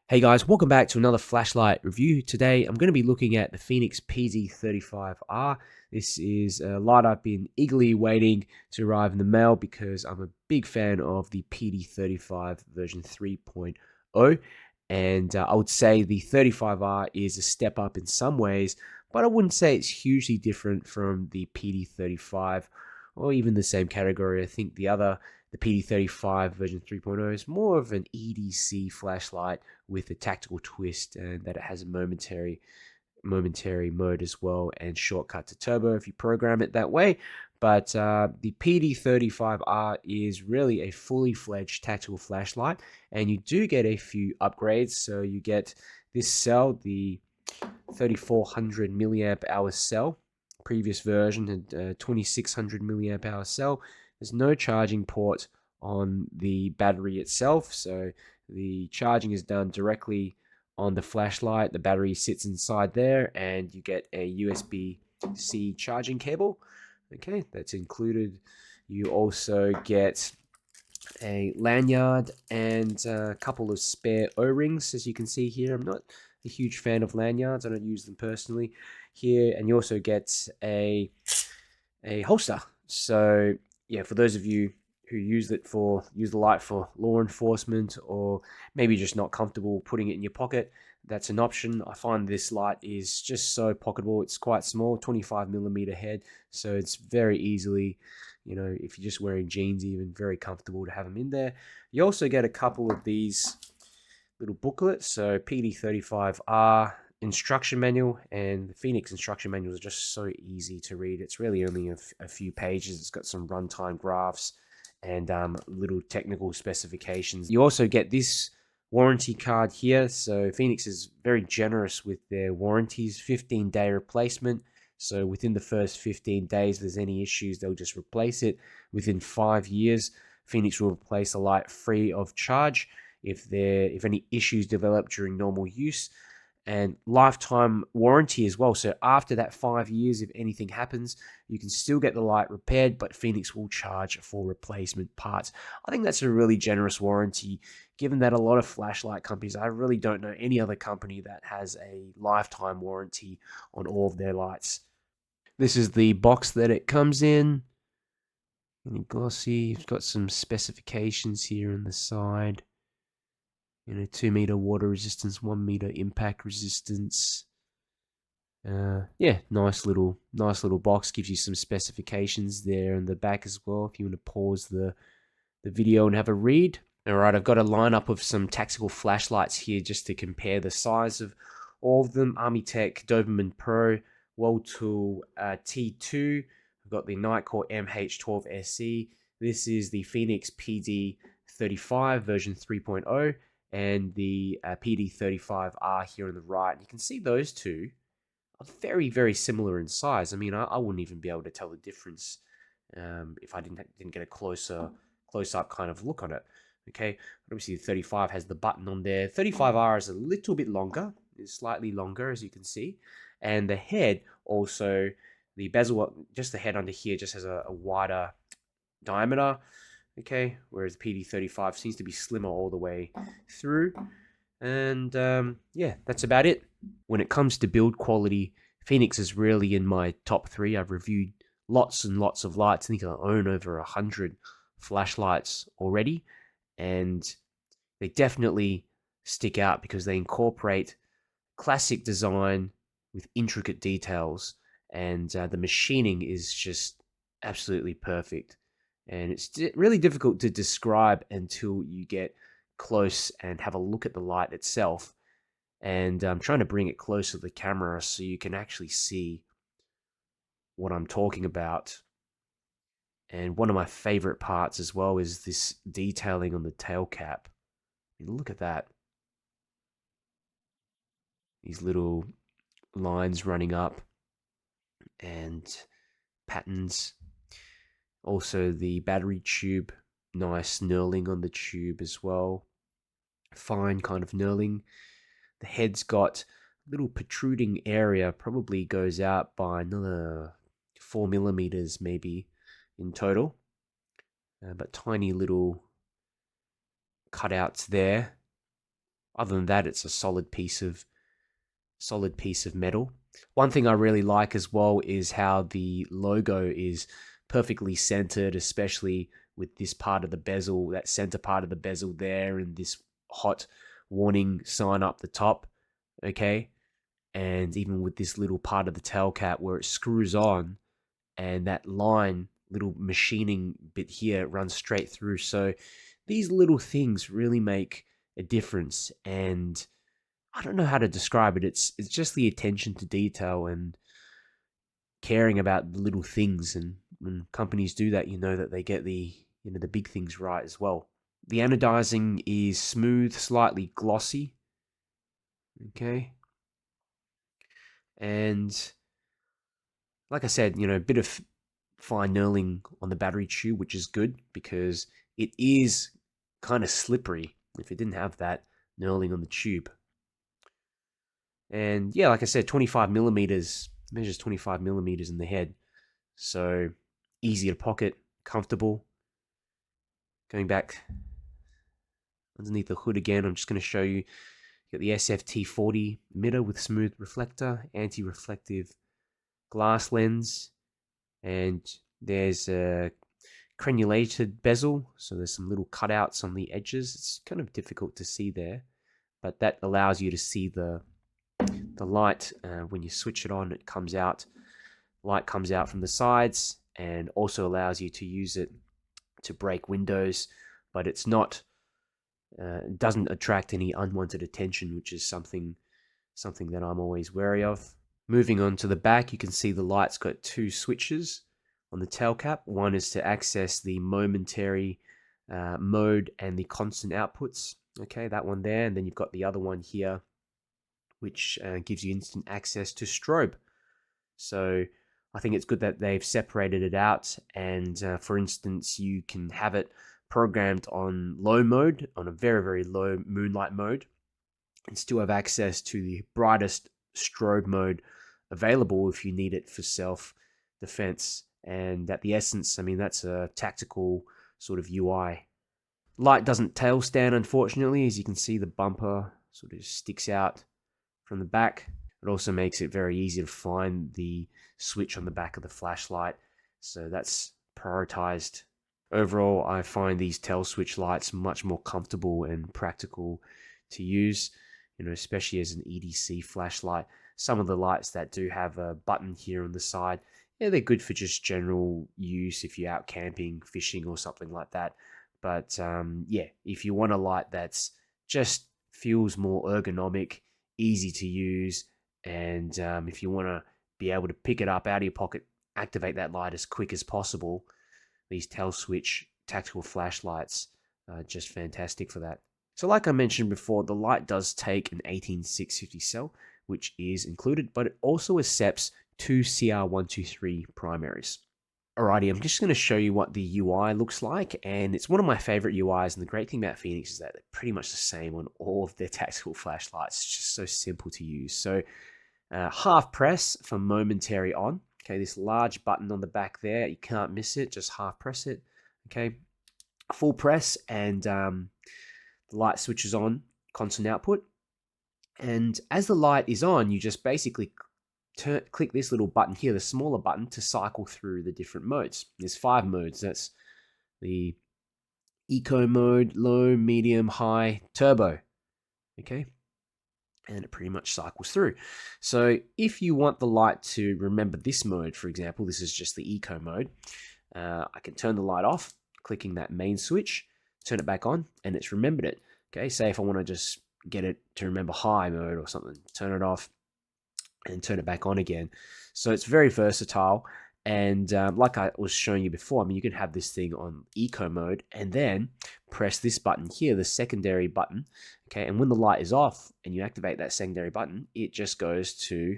Hey guys, welcome back to another flashlight review. Today I'm going to be looking at the Fenix PD35R. This is a light I've been eagerly waiting to arrive in the mail because I'm a big fan of the PD35 version 3.0, and I would say the 35R is a step up in some ways, but I wouldn't say it's hugely different from the PD35 or even the same category. I think the PD35 version 3.0 is more of an EDC flashlight with a tactical twist, and that it has a momentary mode as well, and shortcut to turbo if you program it that way. But the PD35R is really a fully fledged tactical flashlight, and you do get a few upgrades. So you get this cell, the 3400 milliamp hour cell. Previous version had 2600 milliamp hour cell. There's no charging port on the battery itself, so the charging is done directly on the flashlight. The battery sits inside there, and you get a USB-C charging cable. Okay, that's included. You also get a lanyard and a couple of spare O-rings, as you can see here. I'm not a huge fan of lanyards. I don't use them personally here. And you also get a holster. So yeah, for those of you who use the light for law enforcement, or maybe just not comfortable putting it in your pocket, that's an option. I find this light is just so pocketable. It's quite small, 25 millimeter head, so it's very easily, if you're just wearing jeans, even very comfortable to have them in there. You also get a couple of these little booklets. So PD35R instruction manual, and the Fenix instruction manual is just so easy to read. It's really only a few pages. It's got some runtime graphs and little technical specifications. You also get this warranty card here. So Fenix is very generous with their warranties. 15-day replacement. So within the first 15 days, if there's any issues, they'll just replace it. Within 5 years, Fenix will replace a light free of charge if any issues develop during normal use, and lifetime warranty as well. So after that 5 years, if anything happens, you can still get the light repaired, but Fenix will charge for replacement parts. I think that's a really generous warranty, given that a lot of flashlight companies, I really don't know any other company that has a lifetime warranty on all of their lights. This is the box that it comes in. And glossy, it's got some specifications here on the side. 2 meter water resistance, 1 meter impact resistance. Yeah, nice little box. Gives you some specifications there in the back as well, if you want to pause the video and have a read. All right, I've got a lineup of some tactical flashlights here just to compare the size of all of them. Armitech Doberman Pro, World Tool T2. I've got the Nitecore MH12 SE. This is the Fenix PD35 version 3.0, and the PD35R here on the right. And you can see those two are very, very similar in size. I mean, I wouldn't even be able to tell the difference if I didn't get a close-up kind of look on it. Okay, obviously the 35 has the button on there. 35R is a little bit longer, is slightly longer, as you can see. And the head also, the bezel, just the head under here just has a wider diameter. Okay, whereas the PD35 seems to be slimmer all the way through. And yeah, that's about it. When it comes to build quality, Fenix is really in my top 3. I've reviewed lots and lots of lights. I think I own over 100 flashlights already, and they definitely stick out because they incorporate classic design with intricate details, and the machining is just absolutely perfect. And it's really difficult to describe until you get close and have a look at the light itself. And I'm trying to bring it close to the camera so you can actually see what I'm talking about. And one of my favorite parts as well is this detailing on the tail cap. I mean, look at that. These little lines running up and patterns. Also the battery tube, nice knurling on the tube as well. Fine kind of knurling. The head's got a little protruding area, probably goes out by another 4 millimeters maybe in total. But tiny little cutouts there. Other than that, it's a solid piece of metal. One thing I really like as well is how the logo is perfectly centered, especially with this part of the bezel, that center part of the bezel there, and this hot warning sign up the top. Okay. And even with this little part of the tail cap where it screws on, and that line, little machining bit here, runs straight through. So these little things really make a difference. And I don't know how to describe it. It's just the attention to detail and caring about the little things. And when companies do that, you know that they get the big things right as well. The anodizing is smooth, slightly glossy. Okay. And like I said, a bit of fine knurling on the battery tube, which is good because it is kind of slippery if it didn't have that knurling on the tube. And yeah, like I said, 25 millimeters, measures 25 millimeters in the head. So easy to pocket, comfortable. Going back underneath the hood again, I'm just going to show you. You got the SFT40 emitter with smooth reflector, anti-reflective glass lens, and there's a crenulated bezel, so there's some little cutouts on the edges. It's kind of difficult to see there, but that allows you to see the light. When you switch it on, it comes out. Light comes out from the sides, and also allows you to use it to break windows, but it's not. Doesn't attract any unwanted attention, which is something that I'm always wary of. Moving on to the back, you can see the light's got two switches on the tail cap. One is to access the momentary mode and the constant outputs. Okay, that one there. And then you've got the other one here, which gives you instant access to strobe. So I think it's good that they've separated it out. And for instance, you can have it programmed on low mode, on a very, very low moonlight mode, and still have access to the brightest strobe mode available if you need it for self-defense. And at the essence, I mean, that's a tactical sort of UI. Light doesn't tail stand, unfortunately. As you can see, the bumper sort of sticks out from the back. It also makes it very easy to find the switch on the back of the flashlight, so that's prioritized. Overall, I find these tail switch lights much more comfortable and practical to use, especially as an EDC flashlight. Some of the lights that do have a button here on the side, yeah, they're good for just general use if you're out camping, fishing, or something like that. But yeah, if you want a light that's just feels more ergonomic, easy to use, and if you want to be able to pick it up out of your pocket, activate that light as quick as possible, these tail switch tactical flashlights are just fantastic for that. So like I mentioned before, the light does take an 18650 cell, which is included, but it also accepts two CR123 primaries. Alrighty, I'm just going to show you what the UI looks like, and it's one of my favorite UIs, and the great thing about Fenix is that they're pretty much the same on all of their tactical flashlights. It's just so simple to use. So half press for momentary on. Okay, this large button on the back there, you can't miss it, just half press it. Okay, full press, and the light switches on, constant output. And as the light is on, you just basically click this little button here, the smaller button, to cycle through the different modes. There's 5 modes. That's the eco mode, low, medium, high, turbo. Okay, and it pretty much cycles through. So if you want the light to remember this mode, for example, this is just the eco mode, I can turn the light off, clicking that main switch, turn it back on, and it's remembered it. Okay, say if I want to just get it to remember high mode or something, turn it off and turn it back on again. So it's very versatile. And like I was showing you before, I mean, you can have this thing on eco mode and then press this button here, the secondary button. Okay, and when the light is off and you activate that secondary button, it just goes to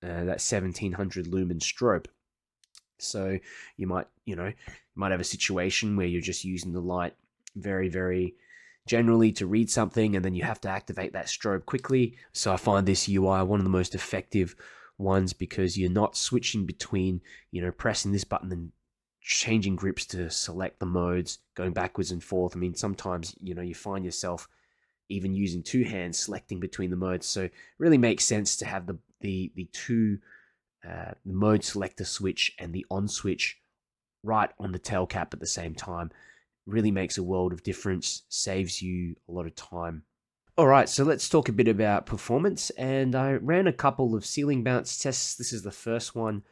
that 1700 lumen strobe. So you might have a situation where you're just using the light very, very generally to read something, and then you have to activate that strobe quickly. So I find this UI one of the most effective ones because you're not switching between, pressing this button and changing grips to select the modes, going backwards and forth. I mean, sometimes, you find yourself even using two hands, selecting between the modes. So it really makes sense to have the two the mode selector switch and the on switch right on the tail cap at the same time. Really makes a world of difference, saves you a lot of time. All right, so let's talk a bit about performance. And I ran a couple of ceiling bounce tests. This is the first one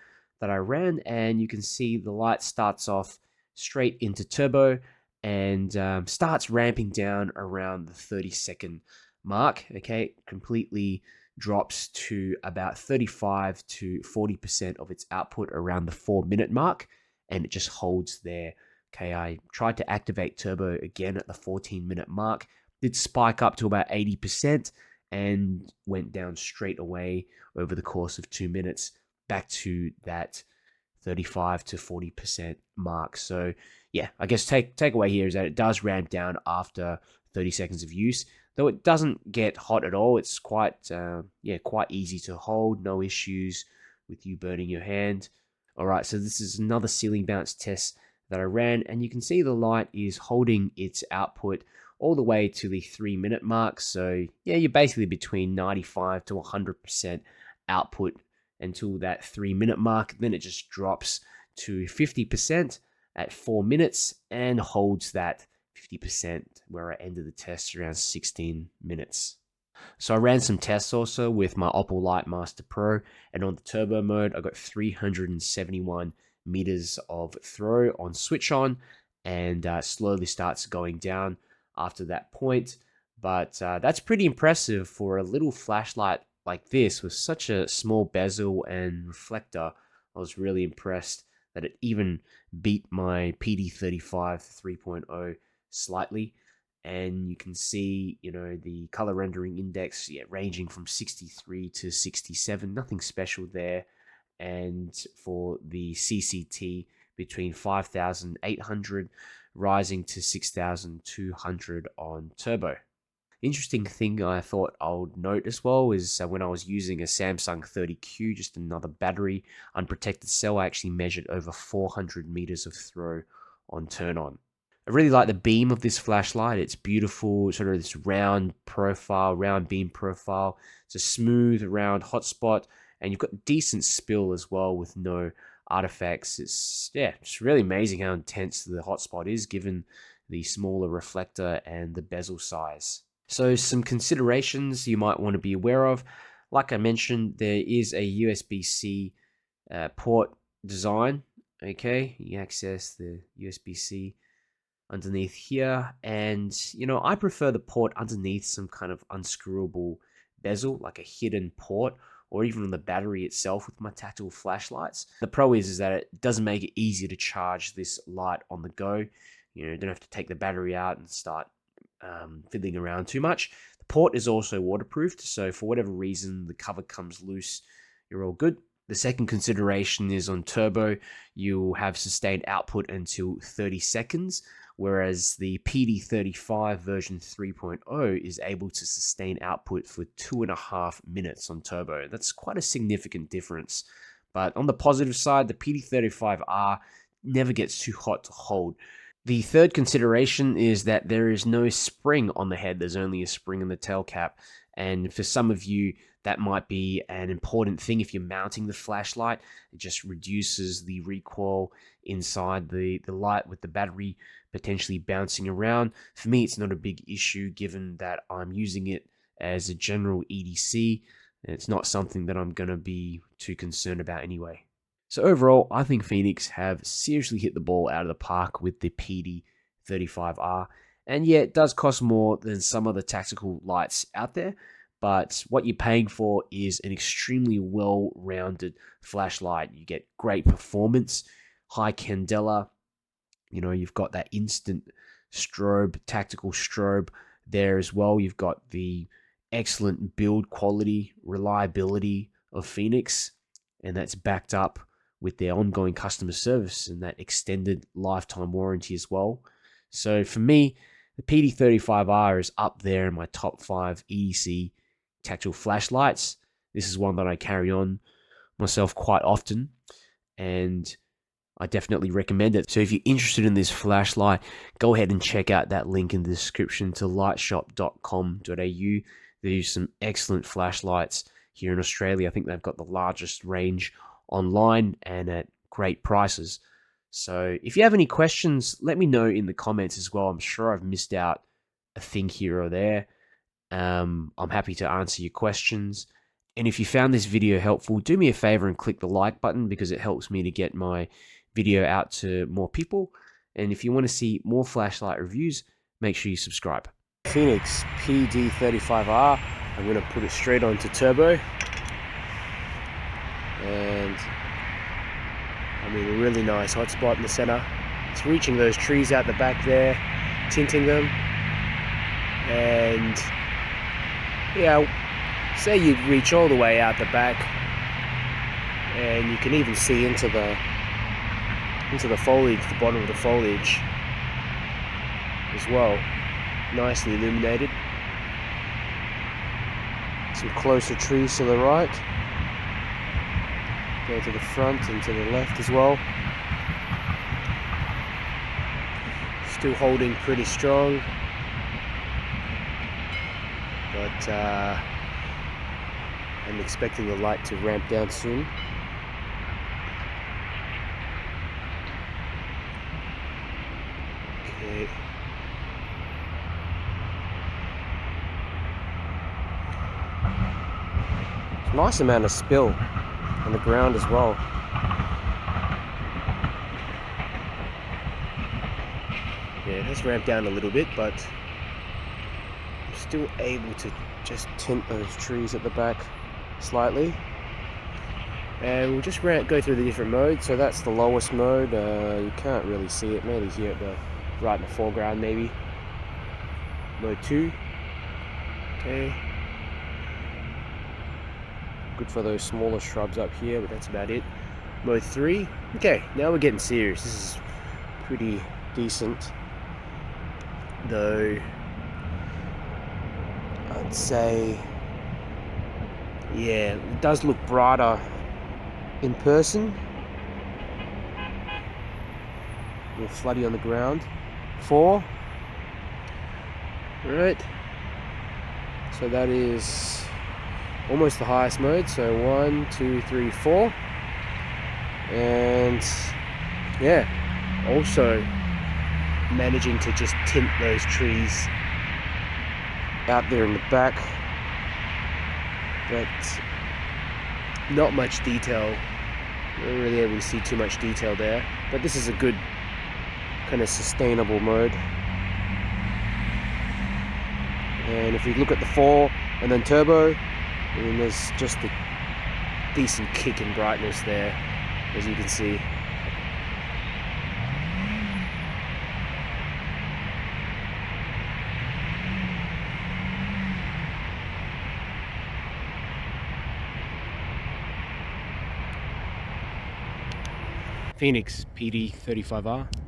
that I ran, and you can see the light starts off straight into turbo and starts ramping down around the 30-second mark. Okay, completely drops to about 35 to 40% of its output around the 4-minute mark, and it just holds there. Okay, I tried to activate turbo again at the 14-minute mark. Did spike up to about 80% and went down straight away over the course of 2 minutes back to that 35 to 40% mark. So yeah, I guess takeaway here is that it does ramp down after 30 seconds of use, though it doesn't get hot at all. It's quite easy to hold, no issues with you burning your hand. All right, so this is another ceiling bounce test that I ran, and you can see the light is holding its output all the way to the 3-minute mark. So yeah, you're basically between 95 to 100% output until that 3-minute mark. Then it just drops to 50% at 4 minutes and holds that 50% where I ended the test around 16 minutes. So I ran some tests also with my Opal Lightmaster Pro, and on the turbo mode, I got 371 meters of throw on switch on, and slowly starts going down after that point. But that's pretty impressive for a little flashlight like this with such a small bezel and reflector. I was really impressed that it even beat my PD35 3.0 slightly. And you can see, the color rendering index, ranging from 63 to 67, nothing special there. And for the CCT, between 5,800 rising to 6,200 on turbo. Interesting thing I thought I would note as well is when I was using a Samsung 30Q, just another battery unprotected cell, I actually measured over 400 meters of throw on turn on. I really like the beam of this flashlight. It's beautiful, sort of this round beam profile. It's a smooth, round hotspot, and you've got decent spill as well with no artifacts. It's really amazing how intense the hotspot is given the smaller reflector and the bezel size. So some considerations you might want to be aware of. Like I mentioned, there is a USB-C port design. Okay, you access the USB-C underneath here, and I prefer the port underneath some kind of unscrewable bezel, like a hidden port, or even on the battery itself with my tactile flashlights. The pro is that it doesn't make it easy to charge this light on the go. You don't have to take the battery out and start fiddling around too much. The port is also waterproofed, so for whatever reason the cover comes loose, you're all good. The second consideration is on turbo, you'll have sustained output until 30 seconds, whereas the PD35 version 3.0 is able to sustain output for 2.5 minutes on turbo. That's quite a significant difference. But on the positive side, the PD35R never gets too hot to hold. The third consideration is that there is no spring on the head. There's only a spring in the tail cap. And for some of you, that might be an important thing if you're mounting the flashlight. It just reduces the recoil inside the light with the battery potentially bouncing around. For me, it's not a big issue given that I'm using it as a general EDC. It's not something that I'm going to be too concerned about anyway. So overall, I think Fenix have seriously hit the ball out of the park with the PD35R. And yeah, it does cost more than some of the tactical lights out there, but what you're paying for is an extremely well-rounded flashlight. You get great performance, high candela, you've got that instant strobe, tactical strobe there as well. You've got the excellent build quality, reliability of Fenix, and that's backed up with their ongoing customer service and that extended lifetime warranty as well. So for me, the PD35R is up there in my top 5 EDC tactile flashlights. This is one that I carry on myself quite often, and I definitely recommend it. So if you're interested in this flashlight, go ahead and check out that link in the description to lightshop.com.au. There's some excellent flashlights here in Australia. I think they've got the largest range online and at great prices. So if you have any questions, let me know in the comments as well. I'm sure I've missed out a thing here or there. I'm happy to answer your questions. And if you found this video helpful, do me a favor and click the like button, because it helps me to get my video out to more people. And if you want to see more flashlight reviews, make sure you subscribe. Fenix PD35R. I'm going to put it straight onto turbo. And I mean, a really nice hot spot in the center. It's reaching those trees out the back there, tinting them. And yeah, say you'd reach all the way out the back, and you can even see into the foliage, the bottom of the foliage as well. Nicely illuminated. Some closer trees to the right. Go to the front and to the left as well. Still holding pretty strong. But I'm expecting the light to ramp down soon. Okay. It's a nice amount of spill on the ground as well. Yeah, it has ramped down a little bit, but I'm still able to just tint those trees at the back slightly. And we'll just go through the different modes. So that's the lowest mode. You can't really see it, maybe here at the right in the foreground maybe. Mode 2. Okay. Good for those smaller shrubs up here, but that's about it. Mode 3. Okay, now we're getting serious. This is pretty decent, though I'd say, yeah, it does look brighter in person. A little floody on the ground. 4. Alright. So that is almost the highest mode. So 1, 2, 3, 4. And yeah, also managing to just tint those trees out there in the back, but not much detail. Not really able to see too much detail there, but this is a good kind of sustainable mode. And if we look at the 4 and then turbo, I mean, there's just a decent kick in brightness there, as you can see. Fenix PD35R.